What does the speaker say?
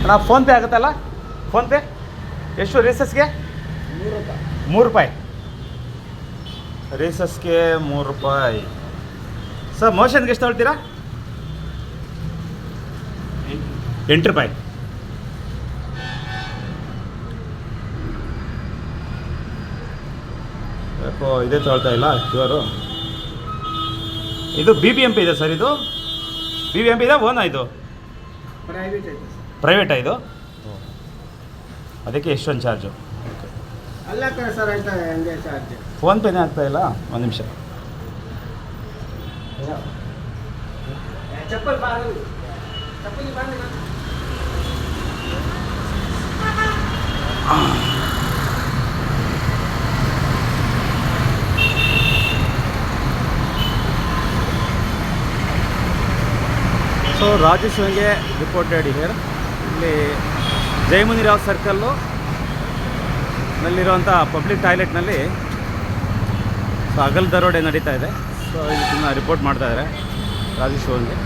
ಅಣ್ಣ ಫೋನ್ಪೇ ಆಗುತ್ತಲ್ಲ? ಫೋನ್ಪೇ ಎಷ್ಟು ರೇಸಸ್ಗೆ? 3 ರೂಪಾಯಿ. ರೇಸಸ್ಗೆ 3 ರೂಪಾಯಿ. ಸರ್ ಮೋಷನ್ಗೆ ಎಷ್ಟು ತೊಗೊಳ್ತೀರಾ? 8 ರೂಪಾಯಿ. ಯಾಕೋ ಇದೇ ತೊಗೊಳ್ತಾ ಇಲ್ಲ ಇವರು. ಇದು BBMP ಇದೆ ಸರ್. ಇದು BBMP ಇದೆ ಓನಾ? ಇದು ಪ್ರೈವೇಟಾ ಇದು? ಅದಕ್ಕೆ ಎಷ್ಟೊಂದು ಚಾರ್ಜು? ಅಲ್ಲ ಸರ್, ಆಯ್ತಾ ಹಂಗೆ ಚಾರ್ಜ್. ಫೋನ್ಪೇನೇ ಆಗ್ತಾ ಇಲ್ಲ. ಒಂದು ನಿಮಿಷ. ಚಪ್ಪಲ್ ಸೊ ರಾಜು ಶಿವಂಗೆ ರಿಪೋರ್ಟೆಡ್ ಹಿಯರ್. ಇಲ್ಲಿ ಜಯಮುನಿರಾವ್ ಸರ್ಕಲ್ಲು ನಲ್ಲಿರುವಂಥ ಪಬ್ಲಿಕ್ ಟಾಯ್ಲೆಟ್ನಲ್ಲಿ ಸೊ ಅಗಲ್ ದರೋಡೆ ನಡೀತಾ ಇದೆ. ಸೊ ಇದನ್ನು ರಿಪೋರ್ಟ್ ಮಾಡ್ತಾಯಿದ್ದಾರೆ ರಾಜು ಶಿವಂಗೆ.